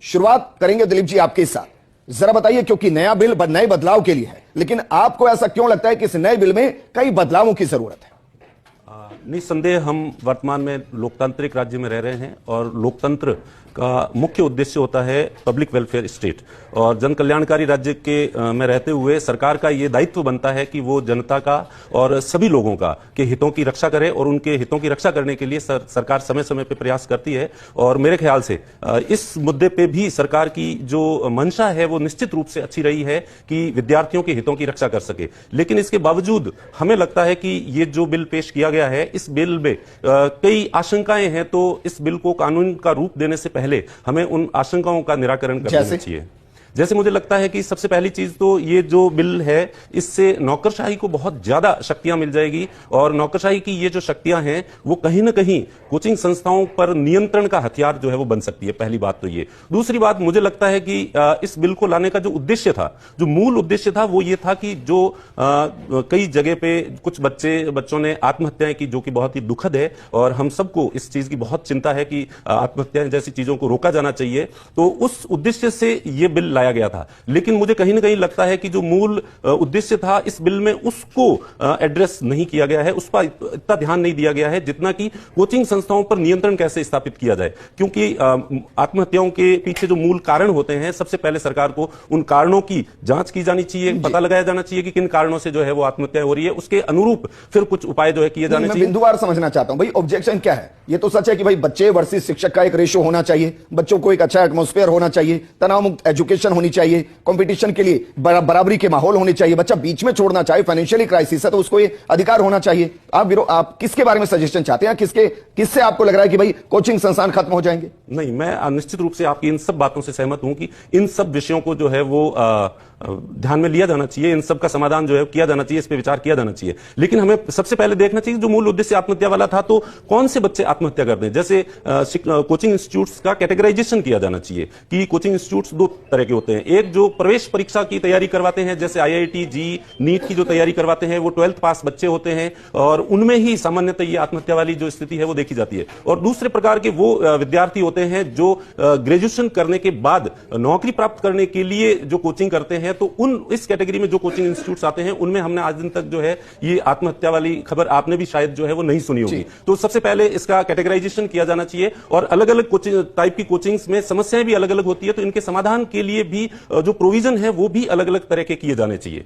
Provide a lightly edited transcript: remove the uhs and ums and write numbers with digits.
शुरुआत करेंगे दिलीप जी आपके साथ। जरा बताइए, क्योंकि नया बिल नए बदलाव के लिए है, लेकिन आपको ऐसा क्यों लगता है कि इस नए बिल में कई बदलावों की जरूरत है? निस्संदेह हम वर्तमान में लोकतांत्रिक राज्य में रह रहे हैं और लोकतंत्र का मुख्य उद्देश्य होता है पब्लिक वेलफेयर स्टेट, और जन कल्याणकारी राज्य के में रहते हुए सरकार का ये दायित्व बनता है कि वो जनता का और सभी लोगों का के हितों की रक्षा करे, और उनके हितों की रक्षा करने के लिए सरकार समय समय पे प्रयास करती है। और मेरे ख्याल से इस मुद्दे पे भी सरकार की जो मंशा है वो निश्चित रूप से अच्छी रही है कि विद्यार्थियों के हितों की रक्षा कर सके। लेकिन इसके बावजूद हमें लगता है कि ये जो बिल पेश किया गया है, इस बिल में कई आशंकाएं हैं, तो इस बिल को कानून का रूप देने से पहले हमें उन आशंकाओं का निराकरण कर देना चाहिए। जैसे मुझे लगता है कि सबसे पहली चीज तो ये जो बिल है, इससे नौकरशाही को बहुत ज्यादा शक्तियां मिल जाएगी, और नौकरशाही की ये जो शक्तियां हैं वो कहीं ना कहीं कोचिंग संस्थाओं पर नियंत्रण का हथियार जो है वो बन सकती है। पहली बात तो ये। दूसरी बात, मुझे लगता है कि इस बिल को लाने का जो उद्देश्य था, जो मूल उद्देश्य था, वो ये था कि जो कई जगह पे कुछ बच्चों ने आत्महत्याएं की, जो कि बहुत ही दुखद है, और हम सबको इस चीज की बहुत चिंता है कि आत्महत्याएं जैसी चीजों को रोका जाना चाहिए। तो उस उद्देश्य से ये बिल लाया गया था। लेकिन मुझे कहीं ना कहीं लगता है कि जो मूल उद्देश्य था इस बिल में, उसको एड्रेस नहीं किया गया है, उस पर इतना ध्यान नहीं दिया गया है जितना कि कोचिंग संस्थाओं पर नियंत्रण कैसे स्थापित किया जाए। क्योंकि आत्महत्याओं के पीछे जो मूल कारण होते हैं, सबसे पहले सरकार को उन कारणों की जांच की जानी चाहिए, पता लगाया जाना चाहिए कि किन कारणों से जो है वो आत्महत्या हो रही है, उसके अनुरूप फिर कुछ उपाय जो है किए जाने चाहिए। बिंदुवार समझना चाहता हूं भाई, ऑब्जेक्शन क्या है? ये तो सच है कि भाई बच्चे वर्सेस शिक्षक का एक रेशो होना चाहिए, बच्चों को एक अच्छा एटमॉस्फेयर होना चाहिए, तनाव मुक्त एजुकेशन होनी चाहिए, कंपटीशन के लिए बराबरी के माहौल होने चाहिए, बच्चा बीच में छोड़ना चाहे, फाइनेंशियली क्राइसिस है तो उसको ये अधिकार होना चाहिए। आप किसके बारे में सजेशन चाहते हैं? किससे आपको लग रहा है कि भाई कोचिंग संस्थान खत्म हो जाएंगे? नहीं, मैं निश्चित रूप से आपकी इन सब बातों से सहमत हूं कि इन सब विषयों को जो है वो ध्यान में लिया जाना चाहिए, इन सब का समाधान जो है किया जाना चाहिए, इस पे विचार किया जाना चाहिए। लेकिन हमें सबसे पहले देखना चाहिए जो मूल उद्देश्य आत्महत्या वाला था, तो कौन से बच्चे आत्महत्या करते हैं। जैसे कोचिंग इंस्टीट्यूट्स का कैटेगराइजेशन किया जाना चाहिए कि कोचिंग इंस्टीट्यूट्स दो तरह के होते हैं। एक जो प्रवेश परीक्षा की तैयारी करवाते हैं, जैसे IIT जी नीट की जो तैयारी करवाते हैं, वो 12th पास बच्चे होते हैं, और उनमें ही सामान्यतः ये आत्महत्या वाली जो स्थिति है वो देखी जाती है। और दूसरे प्रकार के वो विद्यार्थी होते हैं जो ग्रेजुएशन करने के बाद नौकरी प्राप्त करने के लिए जो कोचिंग करते हैं, तो इस कैटेगरी में जो कोचिंग इंस्टीट्यूट्स आते हैं, उनमें हमने आज दिन तक जो है ये आत्महत्या वाली खबर आपने भी शायद जो है वो नहीं सुनी होगी। तो सबसे पहले इसका कैटेगराइजेशन किया जाना चाहिए, और अलग अलग कोचिंग टाइप की कोचिंग्स में समस्याएं भी अलग अलग होती है, तो इनके समाधान के लिए भी जो प्रोविजन है वो भी अलग अलग तरह के किए जाने चाहिए।